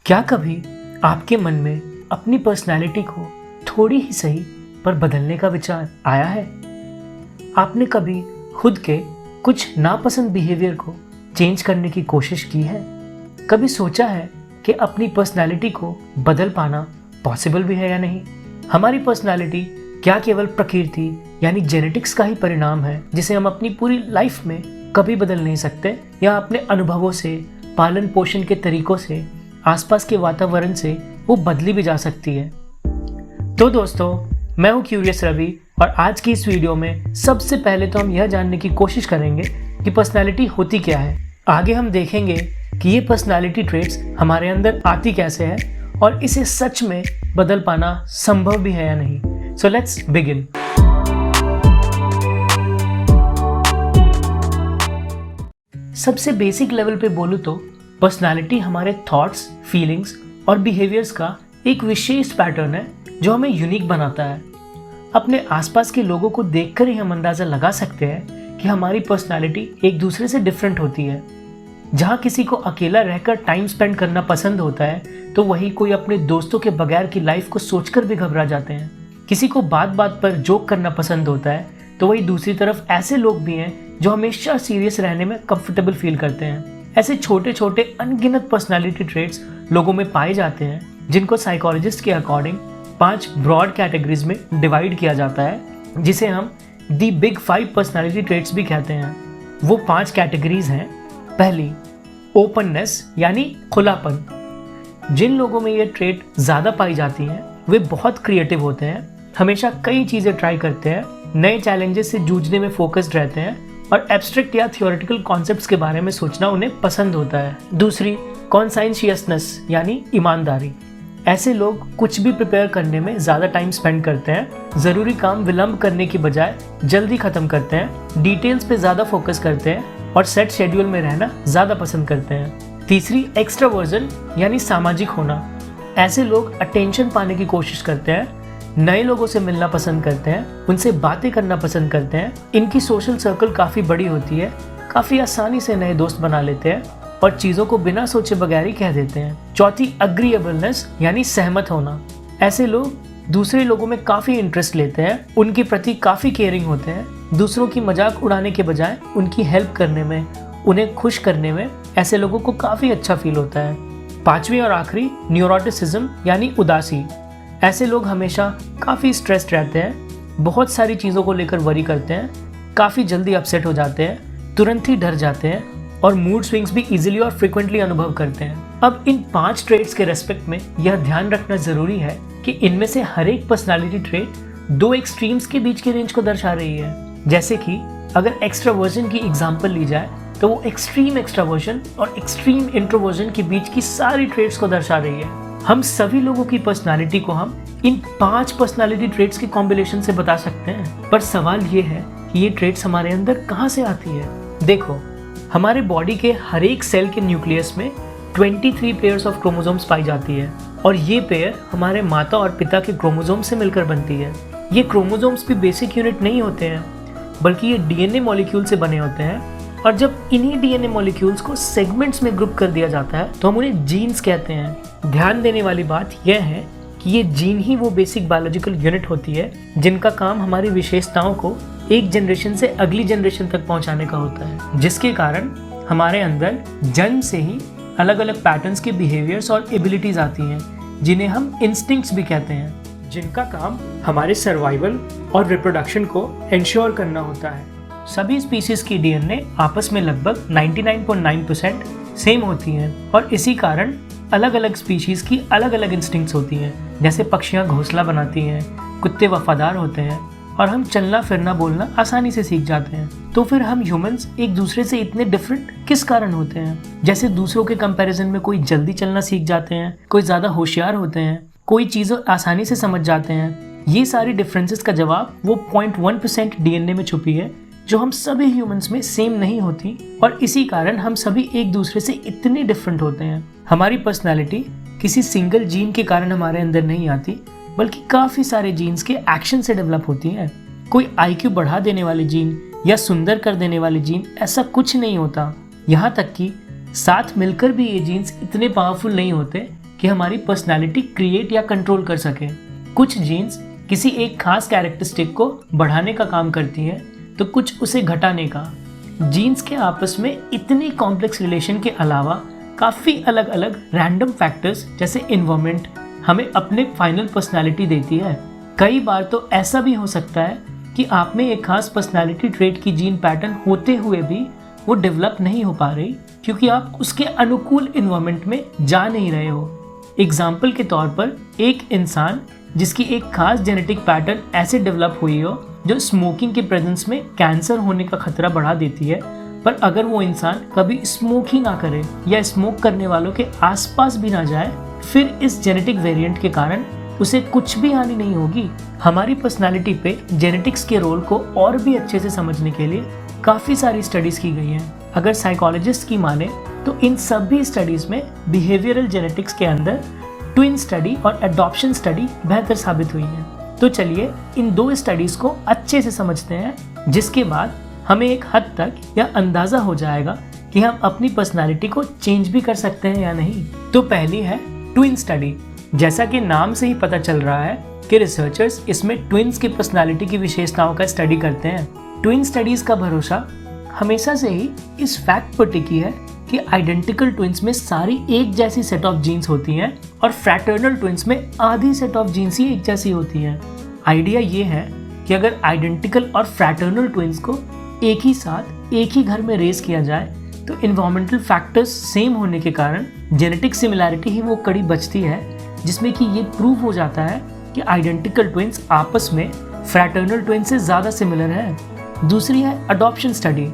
क्या कभी आपके मन में अपनी पर्सनैलिटी को थोड़ी ही सही पर बदलने का विचार आया है? आपने कभी खुद के कुछ नापसंद बिहेवियर को चेंज करने की कोशिश की है? कभी सोचा है कि अपनी पर्सनैलिटी को बदल पाना पॉसिबल भी है या नहीं? हमारी पर्सनैलिटी क्या केवल प्रकृति यानी जेनेटिक्स का ही परिणाम है जिसे हम अपनी पूरी लाइफ में कभी बदल नहीं सकते, या अपने अनुभवों से, पालन पोषण के तरीकों से, आसपास के वातावरण से वो बदली भी जा सकती है? तो दोस्तों, मैं हूँ क्यूरियस रवि और आज की इस वीडियो में सबसे पहले तो हम यह जानने की कोशिश करेंगे कि पर्सनैलिटी होती क्या है। आगे हम देखेंगे कि ये पर्सनैलिटी ट्रेट्स हमारे अंदर आती कैसे है और इसे सच में बदल पाना संभव भी है या नहीं। So let's begin. सबसे बेसिक लेवल पे बोलूँ तो पर्सनालिटी हमारे थॉट्स, फीलिंग्स और बिहेवियर्स का एक विशेष पैटर्न है जो हमें यूनिक बनाता है। अपने आसपास के लोगों को देखकर ही हम अंदाज़ा लगा सकते हैं कि हमारी पर्सनालिटी एक दूसरे से डिफरेंट होती है। जहाँ किसी को अकेला रहकर टाइम स्पेंड करना पसंद होता है, तो वही कोई अपने दोस्तों के बगैर की लाइफ को सोचकर भी घबरा जाते हैं। किसी को बात बात पर जोक करना पसंद होता है, तो वही दूसरी तरफ ऐसे लोग भी हैं जो हमेशा सीरियस रहने में कंफर्टेबल फील करते हैं। ऐसे छोटे छोटे अनगिनत पर्सनालिटी ट्रेट्स लोगों में पाए जाते हैं, जिनको साइकोलॉजिस्ट के अकॉर्डिंग 5 ब्रॉड कैटेगरीज में डिवाइड किया जाता है, जिसे हम दी बिग 5 पर्सनालिटी ट्रेट्स भी कहते हैं। वो 5 कैटेगरीज हैं। पहली, ओपननेस यानी खुलापन। जिन लोगों में ये ट्रेट ज़्यादा पाई जाती है वे बहुत क्रिएटिव होते हैं, हमेशा कई चीज़ें ट्राई करते हैं, नए चैलेंजेस से जूझने में फोकस्ड रहते हैं और एब्स्ट्रैक्ट या थियोरेटिकल कॉन्सेप्ट्स के बारे में सोचना उन्हें पसंद होता है। दूसरी, कॉन्साइंशियसनेस यानी ईमानदारी। ऐसे लोग कुछ भी प्रिपेयर करने में ज़्यादा टाइम स्पेंड करते हैं, ज़रूरी काम विलंब करने की बजाय जल्दी ख़त्म करते हैं, डिटेल्स पे ज़्यादा फोकस करते हैं और सेट शेड्यूल में रहना ज़्यादा पसंद करते हैं। तीसरी, एक्स्ट्रावर्जन यानी सामाजिक होना। ऐसे लोग अटेंशन पाने की कोशिश करते हैं, नए लोगों से मिलना पसंद करते हैं, उनसे बातें करना पसंद करते हैं। इनकी सोशल सर्कल काफ़ी बड़ी होती है, काफ़ी आसानी से नए दोस्त बना लेते हैं और चीज़ों को बिना सोचे बगैर ही कह देते हैं। चौथी, अग्रीएबलनेस यानी सहमत होना। ऐसे लोग दूसरे लोगों में काफ़ी इंटरेस्ट लेते हैं, उनके प्रति काफ़ी केयरिंग होते हैं, दूसरों की मजाक उड़ाने के बजाय उनकी हेल्प करने में, उन्हें खुश करने में ऐसे लोगों को काफ़ी अच्छा फील होता है। पांचवी और आखिरी, न्यूरोटिसिज्म यानी उदासी। ऐसे लोग हमेशा काफ़ी स्ट्रेस्ड रहते हैं, बहुत सारी चीज़ों को लेकर वरी करते हैं, काफ़ी जल्दी अपसेट हो जाते हैं, तुरंत ही डर जाते हैं और मूड स्विंग्स भी इजीली और फ्रिक्वेंटली अनुभव करते हैं। अब इन 5 ट्रेट्स के रेस्पेक्ट में यह ध्यान रखना ज़रूरी है कि इनमें से हर एक पर्सनालिटी ट्रेट 2 एक्सट्रीम्स के बीच के रेंज को दर्शा रही है। जैसे कि अगर एक्स्ट्रावर्जन की एग्जाम्पल ली जाए तो वो एक्सट्रीम एक्स्ट्रावर्जन और एक्सट्रीम इंट्रोवर्जन के बीच की सारी ट्रेट्स को दर्शा रही है। हम सभी लोगों की पर्सनालिटी को हम इन 5 पर्सनालिटी ट्रेट्स के कॉम्बिनेशन से बता सकते हैं, पर सवाल ये है कि ये ट्रेट्स हमारे अंदर कहाँ से आती है। देखो, हमारे बॉडी के हर एक सेल के न्यूक्लियस में 23 पेयर्स ऑफ क्रोमोसोम्स पाई जाती है और ये पेयर हमारे माता और पिता के क्रोमोसोम से मिलकर बनती है। ये क्रोमोसोम्स भी बेसिक यूनिट नहीं होते हैं, बल्कि ये डीएनए मॉलिक्यूल से बने होते हैं, और जब इन्हीं डीएनए मॉलिक्यूल्स को सेगमेंट्स में ग्रुप कर दिया जाता है तो हम उन्हें जीन्स कहते हैं। ध्यान देने वाली बात यह है कि ये जीन ही वो बेसिक बायोलॉजिकल यूनिट होती है जिनका काम हमारी विशेषताओं को एक जनरेशन से अगली जनरेशन तक पहुंचाने का होता है, जिसके कारण हमारे अंदर जन्म से ही अलग अलग पैटर्न्स के बिहेवियर्स और एबिलिटीज आती हैं, जिन्हें हम इंस्टिंक्ट्स भी कहते हैं, जिनका काम हमारे सर्वाइवल और रिप्रोडक्शन को इंश्योर करना होता है। सभी स्पीसीज की डीएनए आपस में लगभग 99.9% सेम होती हैं और इसी कारण अलग अलग स्पीशीज की अलग अलग इंस्टिंक्ट्स होती हैं। जैसे पक्षियाँ घोंसला बनाती हैं, कुत्ते वफादार होते हैं और हम चलना फिरना बोलना आसानी से सीख जाते हैं। तो फिर हम ह्यूमंस एक दूसरे से इतने डिफरेंट किस कारण होते हैं? जैसे दूसरों के कंपैरिजन में कोई जल्दी चलना सीख जाते हैं, कोई ज़्यादा होशियार होते हैं, कोई चीज़ें आसानी से समझ जाते हैं। ये सारी डिफरेंसेस का जवाब वो 0.1% डीएनए में छुपी है, जो हम सभी ह्यूमंस में सेम नहीं होती और इसी कारण हम सभी एक दूसरे से इतने डिफरेंट होते हैं। हमारी पर्सनालिटी किसी सिंगल जीन के कारण हमारे अंदर नहीं आती, बल्कि काफ़ी सारे जीन्स के एक्शन से डेवलप होती है। कोई आईक्यू बढ़ा देने वाले जीन या सुंदर कर देने वाले जीन, ऐसा कुछ नहीं होता। यहाँ तक कि साथ मिलकर भी ये जीन्स इतने पावरफुल नहीं होते कि हमारी पर्सनालिटी क्रिएट या कंट्रोल कर सके। कुछ जीन्स किसी एक खास कैरेक्टरिस्टिक को बढ़ाने का काम करती है तो कुछ उसे घटाने का। जीन्स के आपस में इतनी कॉम्प्लेक्स रिलेशन के अलावा काफ़ी अलग अलग रैंडम फैक्टर्स जैसे इन्वायरमेंट हमें अपने फाइनल पर्सनालिटी देती है। कई बार तो ऐसा भी हो सकता है कि आप में एक खास पर्सनालिटी ट्रेट की जीन पैटर्न होते हुए भी वो डेवलप नहीं हो पा रही क्योंकि आप उसके अनुकूल इन्वायरमेंट में जा नहीं रहे हो। एग्जाम्पल के तौर पर एक इंसान जिसकी एक खास जेनेटिक पैटर्न ऐसे डेवलप हुई हो जो स्मोकिंग के प्रेजेंस में कैंसर होने का खतरा बढ़ा देती है, पर अगर वो इंसान कभी स्मोक ही ना करे या स्मोक करने वालों के आसपास भी ना जाए, फिर इस जेनेटिक वेरिएंट के कारण उसे कुछ भी हानि नहीं होगी। हमारी पर्सनालिटी पे जेनेटिक्स के रोल को और भी अच्छे से समझने के लिए काफ़ी सारी स्टडीज़ की गई हैं। अगर साइकोलॉजिस्ट की माने तो इन सभी स्टडीज़ में बिहेवियरल जेनेटिक्स के अंदर ट्विन स्टडी और एडॉप्शन स्टडी बेहतर साबित हुई है। तो चलिए इन दो स्टडीज़ को अच्छे से समझते हैं, जिसके बाद हमें एक हद तक यह अंदाज़ा हो जाएगा कि हम अपनी पर्सनालिटी को चेंज भी कर सकते हैं या नहीं। तो पहली है ट्विन स्टडी। जैसा कि नाम से ही पता चल रहा है कि रिसर्चर्स इसमें ट्विन्स की पर्सनालिटी की विशेषताओं का स्टडी करते हैं। ट्विन स्टडीज़ का भरोसा हमेशा से ही इस फैक्ट पर टिकी है कि आइडेंटिकल ट्विन्स में सारी एक जैसी सेट ऑफ जीन्स होती हैं और फ्रैटर्नल ट्विन्स में आधी सेट ऑफ जीन्स ही एक जैसी होती हैं। आइडिया ये है कि अगर आइडेंटिकल और फ्रैटर्नल ट्विन्स को एक ही साथ एक ही घर में रेज किया जाए तो इन्वायरमेंटल फैक्टर्स सेम होने के कारण जेनेटिक सिमिलैरिटी ही वो कड़ी बचती है जिसमें कि ये प्रूव हो जाता है कि आइडेंटिकल ट्विन्स आपस में फ्रैटर्नल ट्विन्स से ज़्यादा सिमिलर है। दूसरी है अडॉप्शन स्टडी,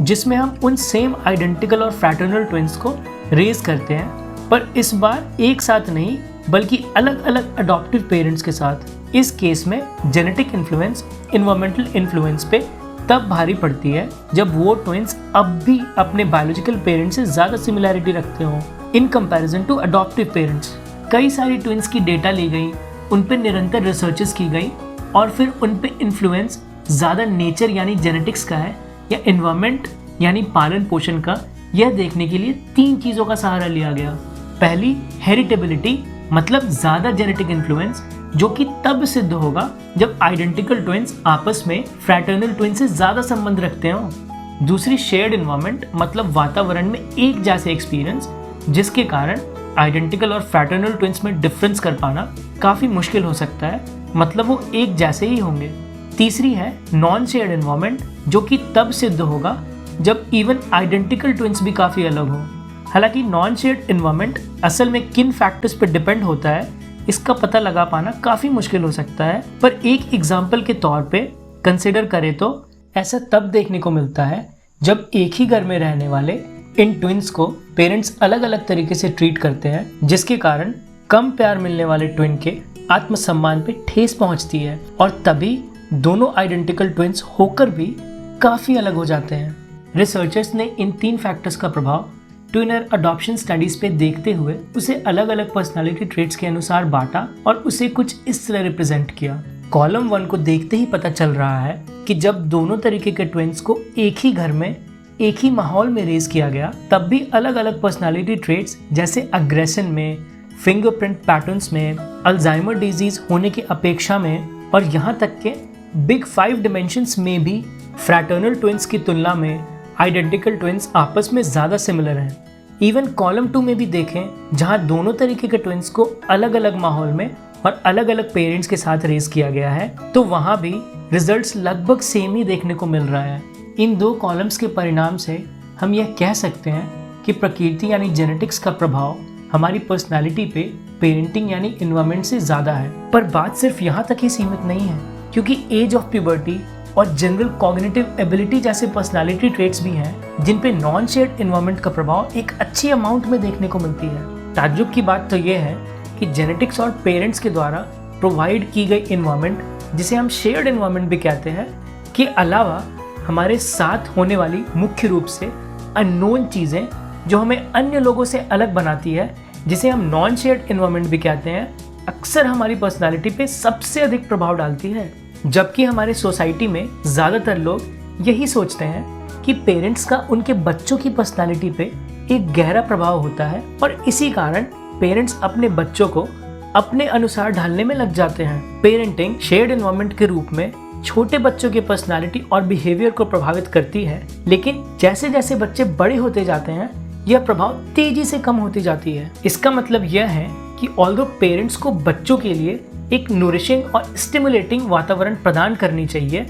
जिसमें हम उन सेम आइडेंटिकल और फ्रैटर्नल ट्विन्स को रेज करते हैं, पर इस बार एक साथ नहीं बल्कि अलग अलग अडॉप्टिव पेरेंट्स के साथ। इस केस में जेनेटिक इन्फ्लुएंस इन्वायरमेंटल इन्फ्लुएंस पे तब भारी पड़ती है जब वो ट्विन्स अब भी अपने बायोलॉजिकल पेरेंट्स से ज़्यादा सिमिलैरिटी रखते हों in comparison to adoptive parents. कई सारी ट्विन्स की डेटा ली गई, उन पर निरंतर रिसर्चेस की गई और फिर उन पे इन्फ्लुएंस ज़्यादा नेचर यानी जेनेटिक्स का है या इन्वायरमेंट यानी पालन पोषण का, यह देखने के लिए 3 चीज़ों का सहारा लिया गया। पहली हेरिटेबिलिटी, मतलब ज़्यादा जेनेटिक इन्फ्लुएंस, जो कि तब सिद्ध होगा जब आइडेंटिकल ट्विन्स आपस में फ्रैटर्नल ट्विन्स से ज़्यादा संबंध रखते हों। दूसरी शेयर्ड इन्वायरमेंट, मतलब वातावरण में एक जैसे एक्सपीरियंस, जिसके कारण आइडेंटिकल और फ्रैटर्नल ट्विन्स में डिफरेंस कर पाना काफ़ी मुश्किल हो सकता है, मतलब वो एक जैसे ही होंगे। तीसरी है नॉन शेयर्ड इन्वायरमेंट, जो कि तब सिद्ध होगा जब इवन आइडेंटिकल ट्विन्स भी काफ़ी अलग हो। हालांकि नॉन शेयर्ड इन्वायरमेंट असल में किन फैक्टर्स पर डिपेंड होता है इसका पता लगा पाना काफ़ी मुश्किल हो सकता है, पर एक एग्जाम्पल के तौर पे कंसिडर करें तो ऐसा तब देखने को मिलता है जब एक ही घर में रहने वाले इन ट्विन्स को पेरेंट्स अलग अलग तरीके से ट्रीट करते हैं, जिसके कारण कम प्यार मिलने वाले ट्विन के आत्मसम्मान पे ठेस पहुंचती है और तभी दोनों आइडेंटिकल ट्विन्स होकर भी काफ़ी अलग हो जाते हैं। रिसर्चर्स ने इन 3 फैक्टर्स का प्रभाव ट्विनर अडॉप्शन स्टडीज पे देखते हुए उसे अलग अलग पर्सनालिटी ट्रेट्स के अनुसार बांटा और उसे कुछ इस तरह रिप्रेजेंट किया। कॉलम 1 को देखते ही पता चल रहा है कि जब दोनों तरीके के ट्विन्स को एक ही घर में एक ही माहौल में रेज किया गया तब भी अलग अलग पर्सनालिटी ट्रेट्स जैसे अग्रेशन में, फिंगरप्रिंट पैटर्न्स में, अल्जाइमर डिजीज होने की अपेक्षा में और यहाँ तक के बिग 5 डिमेंशंस में भी फ्रैटर्नल ट्विन्स की तुलना में आइडेंटिकल ट्विन्स आपस में ज़्यादा सिमिलर हैं। इवन कॉलम 2 में भी देखें, जहाँ दोनों तरीके के ट्विन्स को अलग अलग माहौल में और अलग अलग पेरेंट्स के साथ रेज किया गया है, तो वहाँ भी रिजल्ट्स लगभग सेम ही देखने को मिल रहा है। इन 2 कॉलम्स के परिणाम से हम यह कह सकते हैं कि प्रकृति यानी जेनेटिक्स का प्रभाव हमारी पर्सनालिटी पे पेरेंटिंग यानी इन्वायरमेंट से ज़्यादा है। पर बात सिर्फ यहाँ तक ही सीमित नहीं है, क्योंकि एज ऑफ प्यूबर्टी और जनरल कॉग्निटिव एबिलिटी जैसे पर्सनालिटी ट्रेट्स भी हैं जिन पे नॉन शेयर्ड इन्वायरमेंट का प्रभाव एक अच्छी अमाउंट में देखने को मिलती है। ताज्जुब की बात तो ये है कि जेनेटिक्स और पेरेंट्स के द्वारा प्रोवाइड की गई इन्वायरमेंट, जिसे हम शेयर्ड इन्वायरमेंट भी कहते हैं, के अलावा हमारे साथ होने वाली मुख्य रूप से अननोन चीज़ें जो हमें अन्य लोगों से अलग बनाती है, जिसे हम नॉन शेयर्ड इन्वायरमेंट भी कहते हैं, अक्सर हमारी पर्सनालिटी पे सबसे अधिक प्रभाव डालती है। जबकि हमारे सोसाइटी में ज़्यादातर लोग यही सोचते हैं कि पेरेंट्स का उनके बच्चों की पर्सनालिटी पे एक गहरा प्रभाव होता है और इसी कारण पेरेंट्स अपने बच्चों को अपने अनुसार ढालने में लग जाते हैं। पेरेंटिंग शेयर्ड एनवायरनमेंट के रूप में छोटे बच्चों की पर्सनालिटी और बिहेवियर को प्रभावित करती है, लेकिन जैसे जैसे बच्चे बड़े होते जाते हैं यह प्रभाव तेजी से कम होती जाती है। इसका मतलब यह है कि ऑल्दो पेरेंट्स को बच्चों के लिए एक नूरिशिंग और स्टिमुलेटिंग वातावरण प्रदान करनी चाहिए,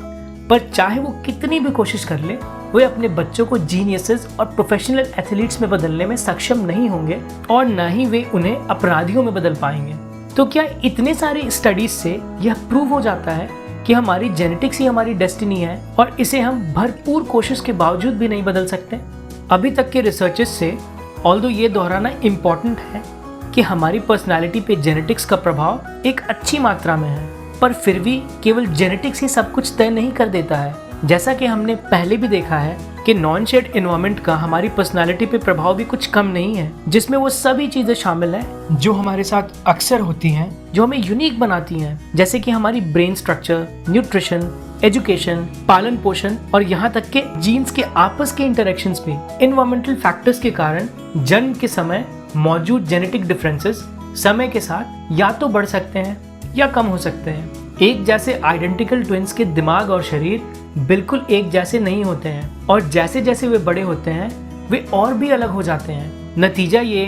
पर चाहे वो कितनी भी कोशिश कर ले, वे अपने बच्चों को जीनियसेस और प्रोफेशनल एथलीट्स में बदलने में सक्षम नहीं होंगे और न ही वे उन्हें अपराधियों में बदल पाएंगे। तो क्या इतने सारे स्टडीज से यह प्रूव हो जाता है कि हमारी जेनेटिक्स ही हमारी डेस्टिनी है और इसे हम भरपूर कोशिश के बावजूद भी नहीं बदल सकते? अभी तक के रिसर्चेस से ऑल्दो ये दोहराना इम्पॉर्टेंट है कि हमारी पर्सनालिटी पे जेनेटिक्स का प्रभाव एक अच्छी मात्रा में है, पर फिर भी केवल जेनेटिक्स ही सब कुछ तय नहीं कर देता है। जैसा कि हमने पहले भी देखा है कि नॉन शेयर्ड एनवायरनमेंट का हमारी पर्सनालिटी पे प्रभाव भी कुछ कम नहीं है, जिसमें वो सभी चीजें शामिल हैं जो हमारे साथ अक्सर होती हैं, जो हमें यूनिक बनाती हैं, जैसे कि हमारी ब्रेन स्ट्रक्चर, न्यूट्रिशन, एजुकेशन, पालन पोषण और यहाँ तक के जीन्स के आपस के इंटरेक्शंस भी। एनवायरमेंटल फैक्टर्स के कारण जन्म के समय मौजूद जेनेटिक डिफरेंसेस समय के साथ या तो बढ़ सकते हैं या कम हो सकते हैं। एक जैसे आइडेंटिकल ट्विंस के दिमाग और शरीर बिल्कुल एक जैसे नहीं होते हैं और जैसे जैसे वे बड़े होते हैं वे और भी अलग हो जाते हैं। नतीजा ये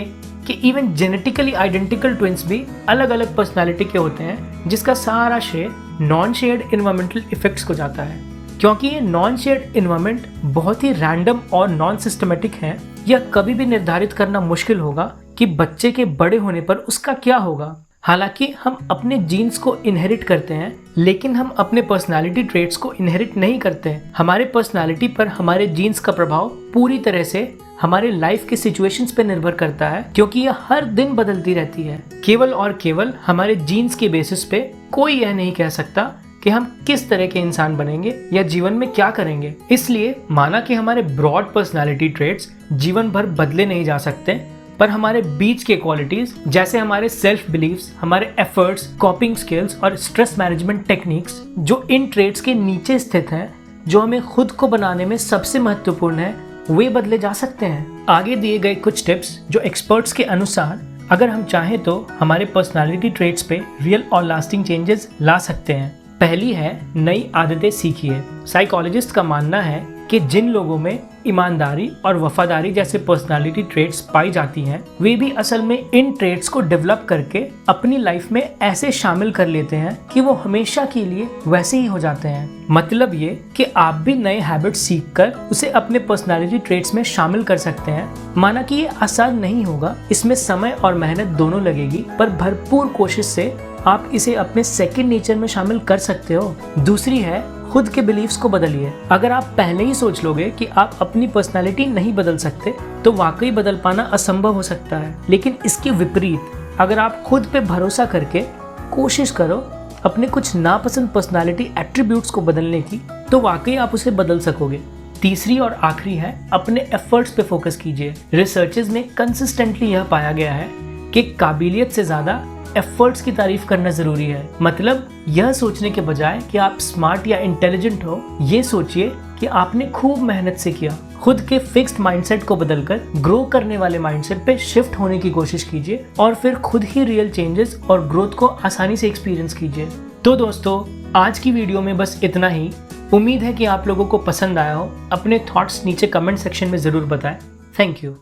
कि इवन जेनेटिकली आइडेंटिकल ट्विंस भी अलग अलग पर्सनालिटी के होते हैं, जिसका सारा श्रेय नॉन शेयर्ड एनवायरमेंटल इफेक्ट्स को जाता है। क्योंकि ये नॉन शेयर्ड एनवायरमेंट बहुत ही रैंडम और नॉन सिस्टमेटिक है, यह कभी भी निर्धारित करना मुश्किल होगा कि बच्चे के बड़े होने पर उसका क्या होगा। हालांकि हम अपने जीन्स को इनहेरिट करते हैं, लेकिन हम अपने पर्सनालिटी ट्रेट्स को इनहेरिट नहीं करते हैं। हमारे पर्सनालिटी पर हमारे जीन्स का प्रभाव पूरी तरह से हमारे लाइफ के सिचुएशंस पे निर्भर करता है, क्योंकि यह हर दिन बदलती रहती है। केवल और केवल हमारे जीन्स के बेसिस पे कोई यह नहीं कह सकता कि हम किस तरह के इंसान बनेंगे या जीवन में क्या करेंगे। इसलिए माना कि हमारे ब्रॉड पर्सनालिटी ट्रेट्स जीवन भर बदले नहीं जा सकते, पर हमारे बीच के क्वालिटीज जैसे हमारे सेल्फ बिलीव्स, हमारे एफर्ट्स, कॉपिंग स्किल्स और स्ट्रेस मैनेजमेंट टेक्निक्स जो इन ट्रेट्स के नीचे स्थित हैं, जो हमें खुद को बनाने में सबसे महत्वपूर्ण है, वे बदले जा सकते हैं। आगे दिए गए कुछ टिप्स जो एक्सपर्ट्स के अनुसार अगर हम चाहें तो हमारे पर्सनालिटी ट्रेट्स पे रियल और लास्टिंग चेंजेस ला सकते हैं। पहली है, नई आदतें सीखिए। साइकोलॉजिस्ट का मानना है कि जिन लोगों में ईमानदारी और वफादारी जैसे पर्सनालिटी ट्रेट्स पाई जाती हैं, वे भी असल में इन ट्रेट्स को डेवलप करके अपनी लाइफ में ऐसे शामिल कर लेते हैं कि वो हमेशा के लिए वैसे ही हो जाते हैं। मतलब ये कि आप भी नए हैबिट्स सीखकर उसे अपने पर्सनालिटी ट्रेट्स में शामिल कर सकते हैं। माना कि ये आसान नहीं होगा, इसमें समय और मेहनत दोनों लगेगी, पर भरपूर कोशिश से आप इसे अपने सेकंड नेचर में शामिल कर सकते हो। दूसरी है, खुद के बिलीव्स को बदलिए। अगर आप पहले ही सोच लोगे कि आप अपनी पर्सनालिटी नहीं बदल सकते, तो वाकई बदल पाना असंभव हो सकता है। लेकिन इसके विपरीत अगर आप खुद पे भरोसा करके कोशिश करो अपने कुछ नापसंद पर्सनालिटी एट्रीब्यूट्स को बदलने की, तो वाकई आप उसे बदल सकोगे। तीसरी और आखिरी है, अपने एफर्ट्स पे फोकस कीजिए। रिसर्चेस में कंसिस्टेंटली यह पाया गया है कि काबिलियत से ज्यादा एफर्ट्स की तारीफ करना जरूरी है। मतलब यह सोचने के बजाय कि आप स्मार्ट या इंटेलिजेंट हो, ये सोचिए कि आपने खूब मेहनत से किया। खुद के फिक्स्ड माइंडसेट को बदलकर ग्रो करने वाले माइंडसेट पे शिफ्ट होने की कोशिश कीजिए और फिर खुद ही रियल चेंजेस और ग्रोथ को आसानी से एक्सपीरियंस कीजिए। तो दोस्तों, आज की वीडियो में बस इतना ही। उम्मीद है कि आप लोगों को पसंद आया हो। अपने थॉट्स नीचे कमेंट सेक्शन में जरूर बताएं। Thank you.